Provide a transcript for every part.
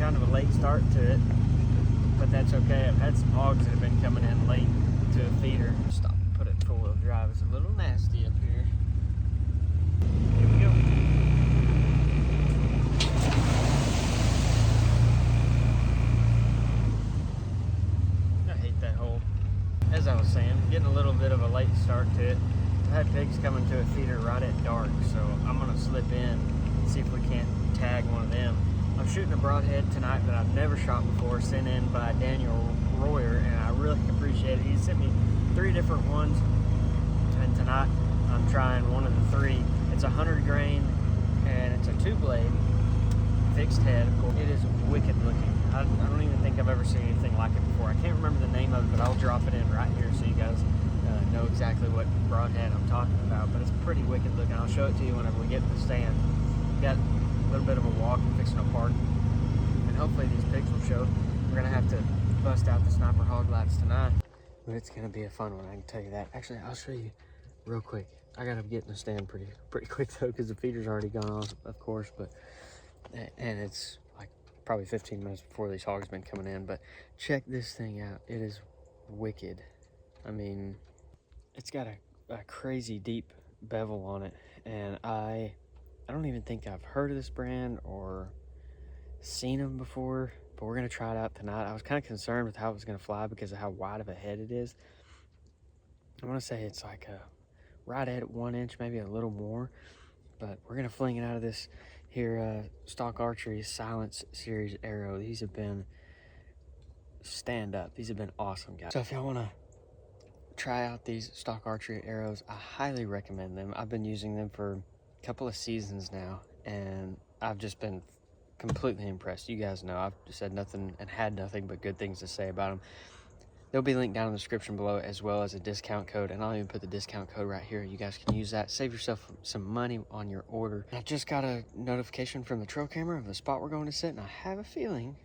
kind of a late start to it, but that's okay. I've had some hogs that have been coming in late to a feeder. Stop and put it in four-wheel drive. It's a little nasty up here. Here we go. I hate that hole. As I was saying, getting a little bit of a late start to it. I've had pigs coming to a feeder right at dark, so I'm gonna slip in and see if we can't tag one of them. I'm shooting a broadhead tonight that I've never shot before, sent in by Daniel Royer, and I really appreciate it. He sent me 3 different ones, and tonight I'm trying one of the 3. It's 100 grain, and it's a 2-blade fixed head. Of course, it is wicked looking. I don't even think I've ever seen anything like it before. I can't remember the name of it, but I'll drop it in right here so you guys know exactly what broadhead I'm talking about. But it's pretty wicked looking. I'll show it to you whenever we get to the stand. Got a little bit of a walk and fixing to park, and hopefully these pigs will show. We're gonna have to bust out the sniper hog lights tonight, but it's gonna be a fun one, I can tell you that. Actually, I'll show you real quick. I gotta get in the stand pretty quick though, because the feeder's already gone off, of course, but and it's like probably 15 minutes before these hogs been coming in. But check this thing out. It is wicked. I mean, it's got a crazy deep bevel on it, and I don't even think I've heard of this brand or seen them before, but we're gonna try it out tonight. I was kind of concerned with how it was gonna fly because of how wide of a head it is. I want to say it's like a right at 1 inch, maybe a little more, but we're gonna fling it out of this here Stock Archery Silence Series arrow. These have been stand up. These have been awesome, guys. So if y'all want to try out these Stock Archery arrows, I highly recommend them. I've been using them for a couple of seasons now, and I've just been completely impressed. You guys know I've said nothing and had nothing but good things to say about them. They'll be linked down in the description below, as well as a discount code, and I'll even put the discount code right here. You guys can use that, save yourself some money on your order. I just got a notification from the trail camera of the spot we're going to sit, and I have a feeling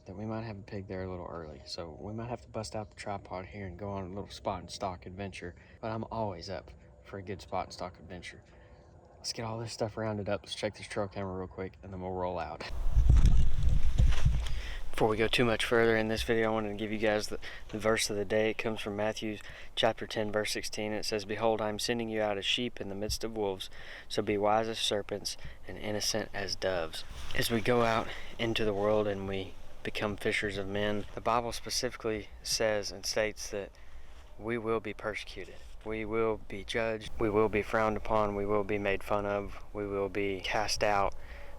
that we might have a pig there a little early, so we might have to bust out the tripod here and go on a little spot and stock adventure. But I'm always up for a good spot and stock adventure. Let's get all this stuff rounded up. Let's check this trail camera real quick, and then we'll roll out. Before we go too much further in this video, I wanted to give you guys the verse of the day. It comes from Matthew chapter 10, verse 16. It says, "Behold, I am sending you out as sheep in the midst of wolves, so be wise as serpents and innocent as doves." As we go out into the world and we become fishers of men, the Bible specifically says and states that we will be persecuted. We will be judged. We will be frowned upon. We will be made fun of. We will be cast out,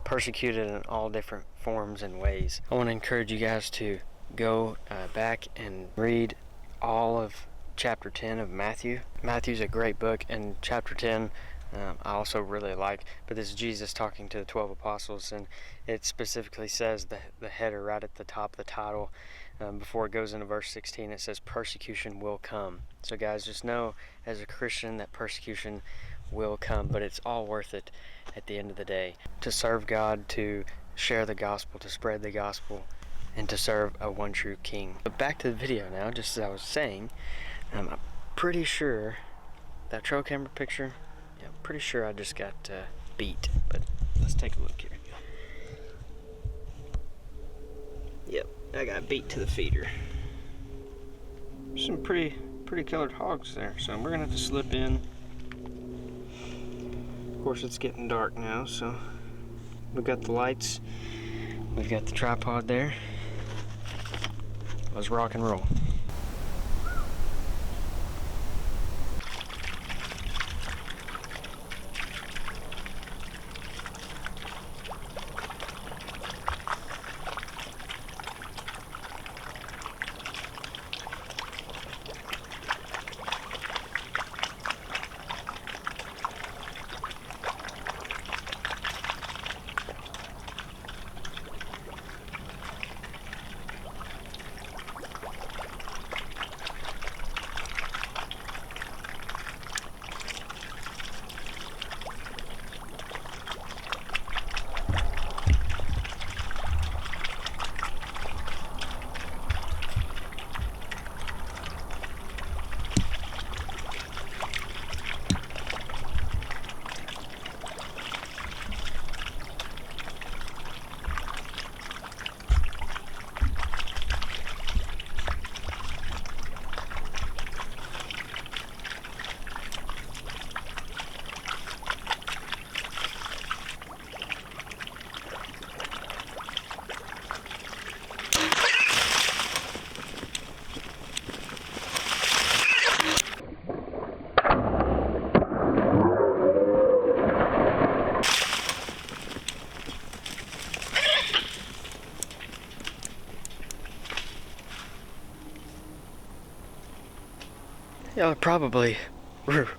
persecuted in all different forms and ways. I want to encourage you guys to go back and read all of chapter 10 of Matthew. Matthew's a great book, and chapter 10 I also really like, but this is Jesus talking to the 12 apostles, and it specifically says the header right at the top of the title, before it goes into verse 16, it says persecution will come. So guys, just know as a Christian that persecution will come, but it's all worth it at the end of the day, to serve God, to share the gospel, to spread the gospel, and to serve a one true king. But back to the video now. Just as I was saying, I'm pretty sure that trail camera picture, yeah, I'm pretty sure I just got beat, but let's take a look here. Yep, I got beat to the feeder. Some pretty colored hogs there, so we're gonna have to slip in. Of course, it's getting dark now, so we've got the lights, we've got the tripod there. Let's rock and roll. Y'all are probably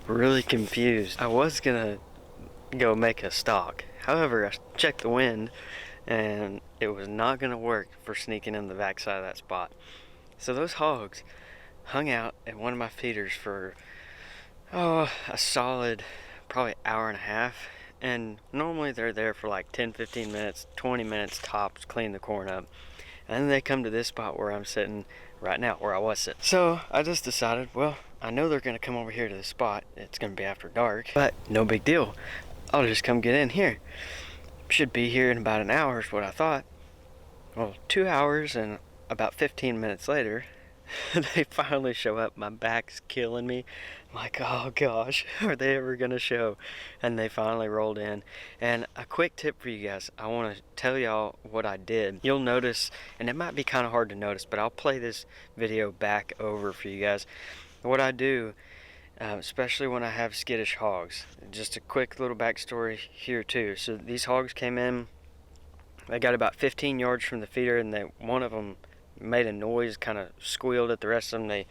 really confused. I was gonna go make a stalk. However, I checked the wind and it was not gonna work for sneaking in the backside of that spot. So those hogs hung out at one of my feeders for a solid probably hour and a half, and normally they're there for like 10-15 minutes, 20 minutes tops, clean the corn up, and then they come to this spot where I'm sitting right now, where I was sitting. So I just decided, well, I know they're gonna come over here to this spot. It's gonna be after dark, but no big deal. I'll just come get in here. Should be here in about an hour is what I thought. Well, 2 hours and about 15 minutes later, they finally show up. My back's killing me. I'm like, oh gosh, are they ever gonna show? And they finally rolled in. And a quick tip for you guys, I want to tell y'all what I did. You'll notice, and it might be kind of hard to notice, but I'll play this video back over for you guys. What I do, especially when I have skittish hogs, just a quick little backstory here too. So these hogs came in, they got about 15 yards from the feeder, and one of them made a noise, kind of squealed at the rest of them. They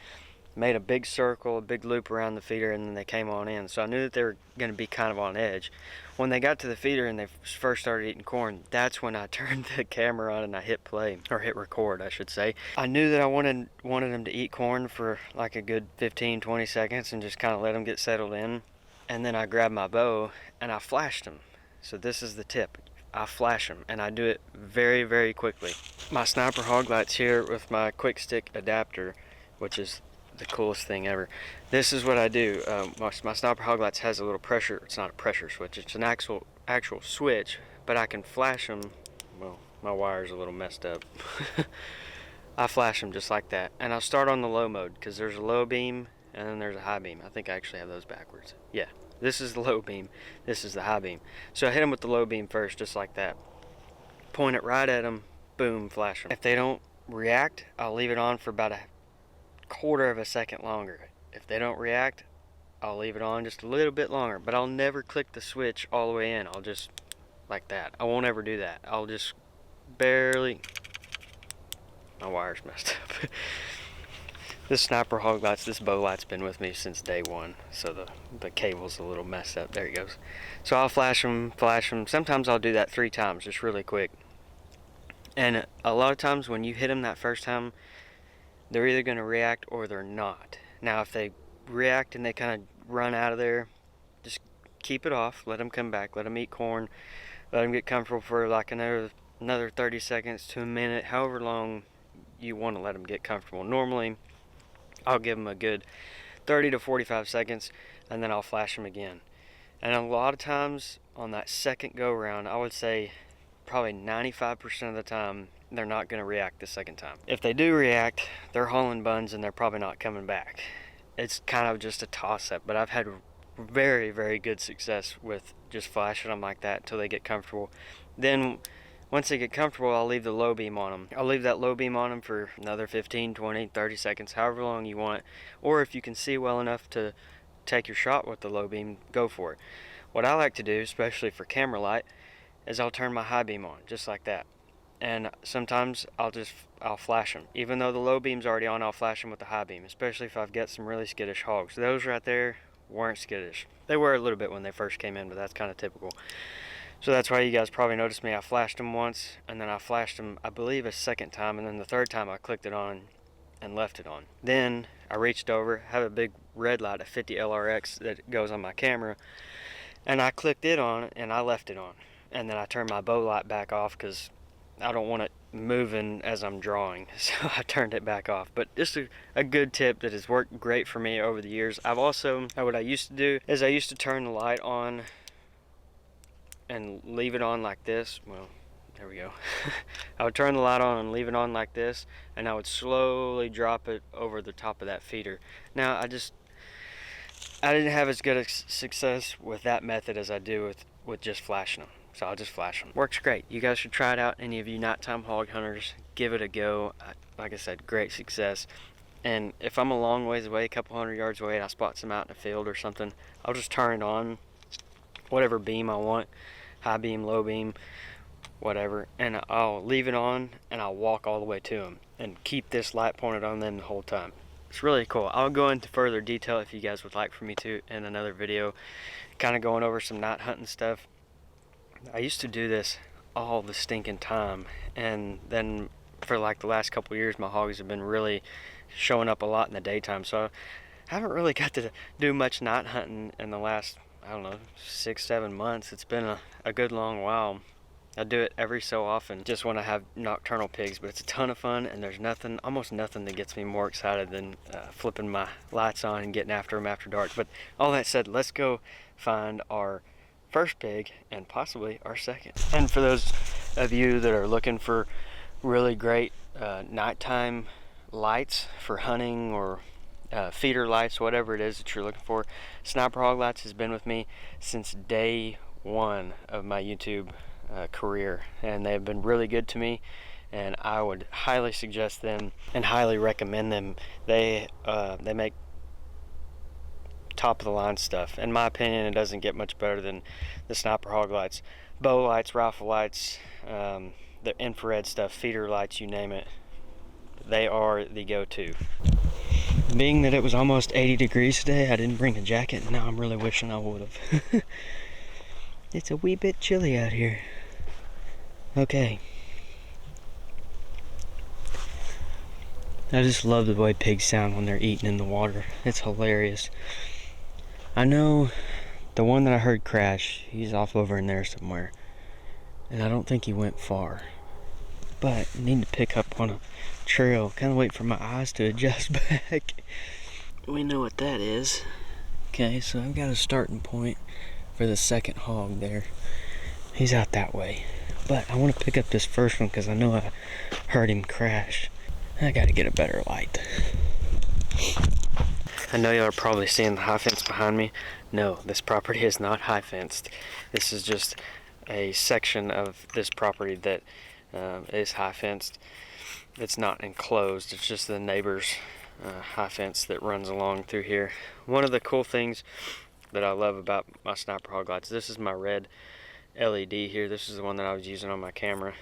made a big circle, a big loop around the feeder, and then they came on in. So I knew that they were going to be kind of on edge. When they got to the feeder and they first started eating corn, that's when I turned the camera on and I hit play, or hit record, I should say. I knew that I wanted them to eat corn for like a good 15-20 seconds and just kind of let them get settled in. And then I grabbed my bow and I flashed them. So this is the tip. I flash them, and I do it very, very quickly. My sniper hog lights here with my quick stick adapter, which is the coolest thing ever. This is what I do. My sniper hog lights has a little pressure. It's not a pressure switch. It's an actual switch, but I can flash them. Well, my wire's a little messed up. I flash them just like that, and I'll start on the low mode because there's a low beam and then there's a high beam. I think I actually have those backwards. Yeah. This is the low beam, this is the high beam. So I hit them with the low beam first, just like that. Point it right at them, boom, flash them. If they don't react, I'll leave it on for about a quarter of a second longer. If they don't react, I'll leave it on just a little bit longer, but I'll never click the switch all the way in. I'll just, like that. I won't ever do that. I'll just barely, my wire's messed up. This sniper hog lights, this bow light's been with me since day one, so the cable's a little messed up. There it goes. So I'll flash them. Sometimes I'll do that 3 times, just really quick. And a lot of times when you hit them that first time, they're either going to react or they're not. Now if they react and they kind of run out of there, just keep it off, let them come back, let them eat corn, let them get comfortable for like another 30 seconds to a minute, however long you want to let them get comfortable. Normally, I'll give them a good 30 to 45 seconds, and then I'll flash them again. And a lot of times on that second go round, I would say probably 95% of the time, they're not going to react the second time. If they do react, they're hauling buns and they're probably not coming back. It's kind of just a toss-up, but I've had very, very good success with just flashing them like that until they get comfortable. Then once they get comfortable, I'll leave the low beam on them. I'll leave that low beam on them for another 15, 20, 30 seconds, however long you want. Or if you can see well enough to take your shot with the low beam, go for it. What I like to do, especially for camera light, is I'll turn my high beam on, just like that. And sometimes I'll flash them. Even though the low beam's already on, I'll flash them with the high beam, especially if I've got some really skittish hogs. Those right there weren't skittish. They were a little bit when they first came in, but that's kind of typical. So that's why you guys probably noticed me. I flashed them once, and then I flashed them, I believe, a second time, and then the third time I clicked it on and left it on. Then I reached over, have a big red light, a 50 LRX that goes on my camera, and I clicked it on and I left it on. And then I turned my bow light back off because I don't want it moving as I'm drawing, so I turned it back off. But just a good tip that has worked great for me over the years. I've also, what I used to do is I used to turn the light on and leave it on like this. Well, there we go. I would turn the light on and leave it on like this, and I would slowly drop it over the top of that feeder. Now I didn't have as good a success with that method as I do with just flashing them. So I'll just flash them. Works great. You guys should try it out. Any of you nighttime hog hunters, give it a go. Like I said, great success. And if I'm a long ways away, a couple hundred yards away, and I spot some out in the field or something, I'll just turn it on, whatever beam I want, high beam, low beam, whatever, and I'll leave it on and I'll walk all the way to them and keep this light pointed on them the whole time. It's really cool. I'll go into further detail if you guys would like for me to in another video, kind of going over some night hunting stuff. I used to do this all the stinking time, and then for like the last couple years my hogs have been really showing up a lot in the daytime, so I haven't really got to do much night hunting in the last, I don't know, 6-7 months. It's been a good long while. I do it every so often just when I have nocturnal pigs, but it's a ton of fun, and there's nothing, almost nothing that gets me more excited than flipping my lights on and getting after them after dark. But all that said, let's go find our first pig and possibly our second. And for those of you that are looking for really great nighttime lights for hunting, or feeder lights, whatever it is that you're looking for, Sniper Hog Lights has been with me since day one of my YouTube career, and they've been really good to me, and I would highly suggest them and highly recommend them. They make top of the line stuff. In my opinion, it doesn't get much better than the Sniper Hog Lights. Bow lights, rifle lights, the infrared stuff, feeder lights, you name it, they are the go-to. Being that it was almost 80 degrees today, I didn't bring a jacket, and now I'm really wishing I would have. It's a wee bit chilly out here. Okay. I just love the way pigs sound when they're eating in the water. It's hilarious. I know the one that I heard crash, he's off over in there somewhere. And I don't think he went far. But I need to pick up on a trail. Kind of wait for my eyes to adjust back. We know what that is. Okay, so I've got a starting point for the second hog there. He's out that way. But I want to pick up this first one because I know I heard him crash. I gotta get a better light. I know y'all are probably seeing the high fence behind me. No, this property is not high fenced. This is just a section of this property that is high fenced. It's not enclosed. It's just the neighbor's high fence that runs along through here. One of the cool things that I love about my Sniper Hog Lights, this is my red LED here. This is the one that I was using on my camera.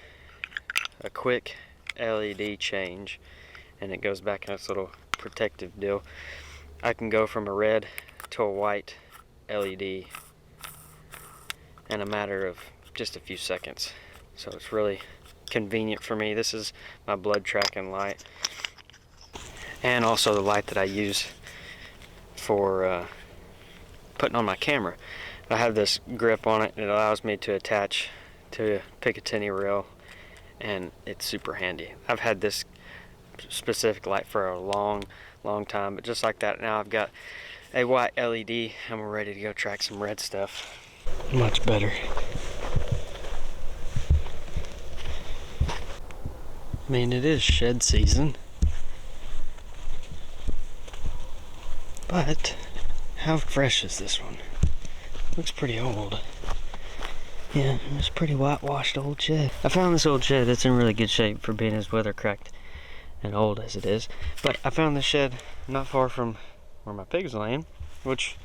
A quick LED change, and it goes back in this little protective deal. I can go from a red to a white LED in a matter of just a few seconds, so it's really convenient for me. This is my blood tracking light, and also the light that I use for putting on my camera. I have this grip on it. It allows me to attach to a Picatinny reel, and it's super handy. I've had this specific light for a long time, but just like that, now I've got a white LED and we're ready to go track some red stuff. Much better. I mean, it is shed season, but how fresh is this one? Looks pretty old. Yeah, it's a pretty whitewashed old shed. I found this old shed that's in really good shape for being as weather cracked and old as it is. But I found this shed not far from where my pig's laying, which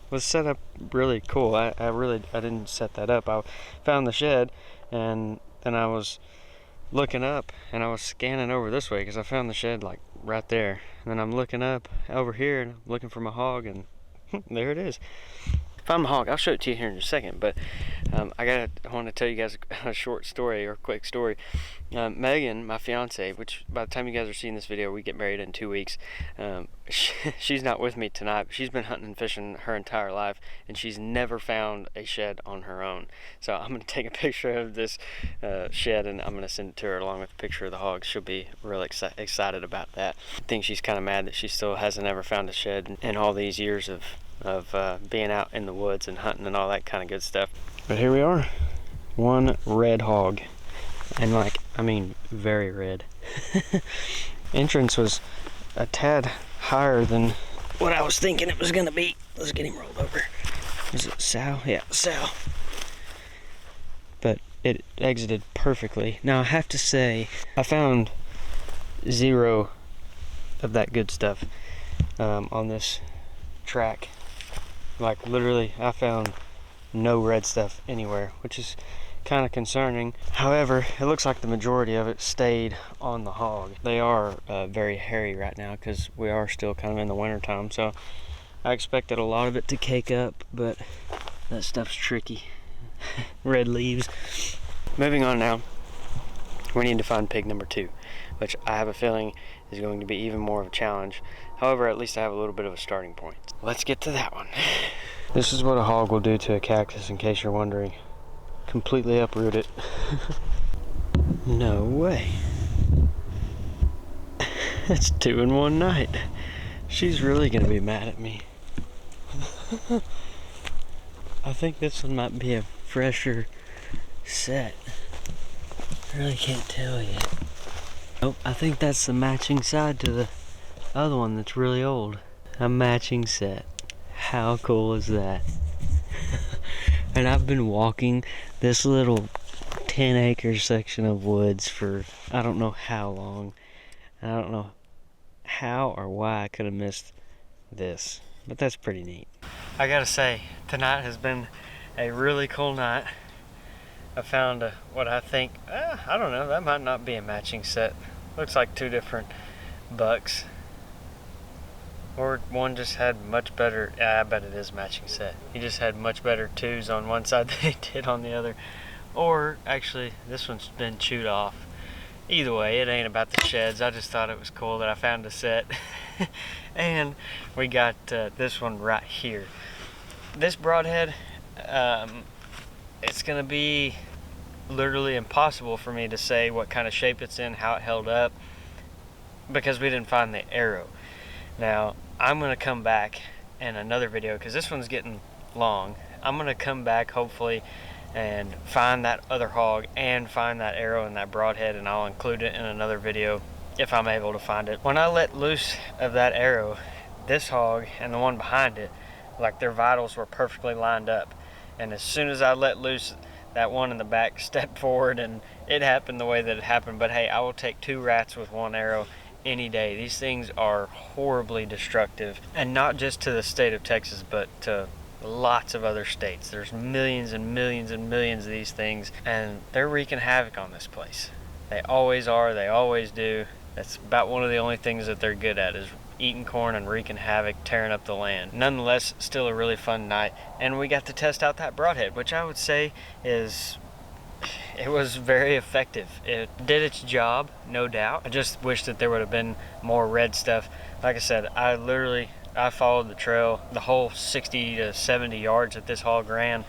was set up really cool. I didn't set that up. I found the shed, and then I was looking up and I was scanning over this way because I found the shed like right there. And then I'm looking up over here and I'm looking for my hog, and there it is. Found my hog. I'll show it to you here in a second, but I want to tell you guys a short story, or a quick story. Megan, my fiance, which by the time you guys are seeing this video, we get married in 2 weeks. She's not with me tonight, but she's been hunting and fishing her entire life, and she's never found a shed on her own. So I'm going to take a picture of this shed, and I'm going to send it to her along with a picture of the hog. She'll be really excited about that. I think she's kind of mad that she still hasn't ever found a shed in all these years of being out in the woods and hunting and all that kind of good stuff. But here we are, one red hog, and like, I mean, very red. Entrance was a tad higher than what I was thinking it was gonna be. Let's get him rolled over. Is it sow? Yeah, sow. But it exited perfectly. Now I have to say, I found zero of that good stuff on this track. Like literally, I found no red stuff anywhere, which is kind of concerning. However, it looks like the majority of it stayed on the hog. They are very hairy right now because we are still kind of in the winter time, so I expected a lot of it to cake up, but that stuff's tricky. Red leaves. Moving on now, we need to find pig number 2, which I have a feeling is going to be even more of a challenge. However, at least I have a little bit of a starting point. Let's get to that one. This is what a hog will do to a cactus, in case you're wondering. Completely uproot it. No way. That's 2 in one night. She's really gonna be mad at me. I think this one might be a fresher set. I really can't tell yet. Nope, I think that's the matching side to the other one that's really old. A matching set. How cool is that? And I've been walking this little 10-acre section of woods for I don't know how long. I don't know how or why I could have missed this, but that's pretty neat. I gotta say, tonight has been a really cool night. I found what I think, I don't know, that might not be a matching set. Looks like 2 different bucks. Or one just had much better, I bet it is a matching set. He just had much better 2s on one side than he did on the other. Or actually, this one's been chewed off. Either way, it ain't about the sheds. I just thought it was cool that I found a set. And we got this one right here. This broadhead, it's gonna be literally impossible for me to say what kind of shape it's in, how it held up, because we didn't find the arrow. Now, I'm gonna come back in another video, because this one's getting long. I'm gonna come back hopefully and find that other hog and find that arrow in that broadhead, and I'll include it in another video if I'm able to find it. When I let loose of that arrow, this hog and the one behind it, like their vitals were perfectly lined up. And as soon as I let loose, that one in the back stepped forward, and it happened the way that it happened. But hey, I will take 2 rats with 1 arrow any day. These things are horribly destructive, and not just to the state of Texas, but to lots of other states. There's millions and millions and millions of these things, and they're wreaking havoc on this place. They always are, they always do. That's about one of the only things that they're good at, is eating corn and wreaking havoc, tearing up the land. Nonetheless, still a really fun night, and we got to test out that broadhead, which I would say it was very effective. It did its job, no doubt. I just wish that there would have been more red stuff. Like I said, I followed the trail the whole 60 to 70 yards that this hog ran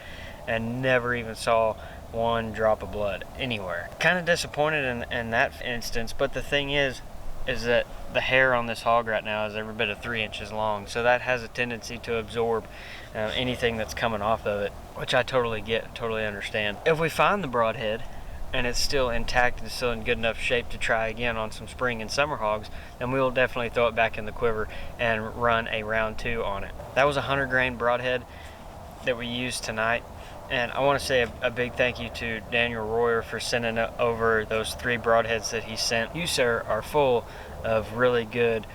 and never even saw 1 drop of blood anywhere. Kind of disappointed in that instance, but the thing is that the hair on this hog right now is every bit of 3 inches long, so that has a tendency to absorb anything that's coming off of it, which I totally get, totally understand. If we find the broadhead and it's still intact and still in good enough shape to try again on some spring and summer hogs, then we will definitely throw it back in the quiver and run a round 2 on it. That was a 100 grain broadhead that we used tonight. And I want to say a big thank you to Daniel Royer for sending over those 3 broadheads that he sent. You, sir, are full of really good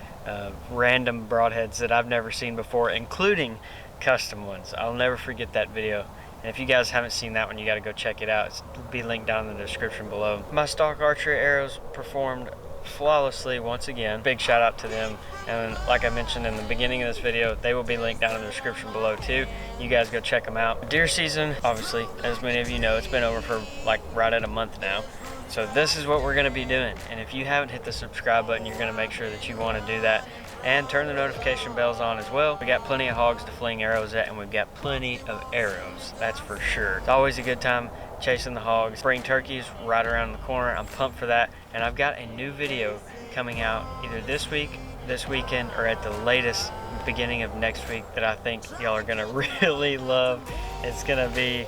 random broadheads that I've never seen before, including custom ones. I'll never forget that video. And if you guys haven't seen that one, you got to go check it out. It'll be linked down in the description below. My stock archery arrows performed flawlessly once again. Big shout out to them, and like I mentioned in the beginning of this video, they will be linked down in the description below too. You guys go check them out. Deer season, obviously, as many of you know, it's been over for like right at a month now. So this is what we're going to be doing, and if you haven't hit the subscribe button, you're going to make sure that you want to do that and turn the notification bells on as well. We got plenty of hogs to fling arrows at, and we've got plenty of arrows, that's for sure. It's always a good time chasing the hogs. Spring turkeys right around the corner. I'm pumped for that, and I've got a new video coming out either this week, this weekend, or at the latest beginning of next week that I think y'all are gonna really love. It's gonna be,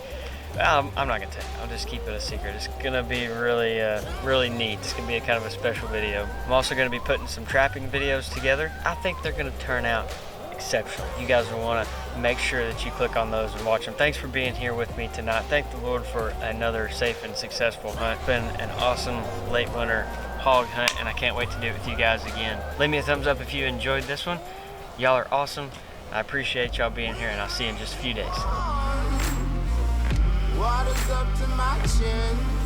I'm not gonna tell you, I'll just keep it a secret. It's gonna be really really neat. It's gonna be a kind of a special video. I'm also gonna be putting some trapping videos together. I think they're gonna turn out exceptional. You guys will want to make sure that you click on those and watch them. Thanks for being here with me tonight. Thank the Lord for another safe and successful hunt. It's been an awesome late winter hog hunt, and I can't wait to do it with you guys again. Leave me a thumbs up if you enjoyed this one. Y'all are awesome. I appreciate y'all being here, and I'll see you in just a few days. Water's up to my chin.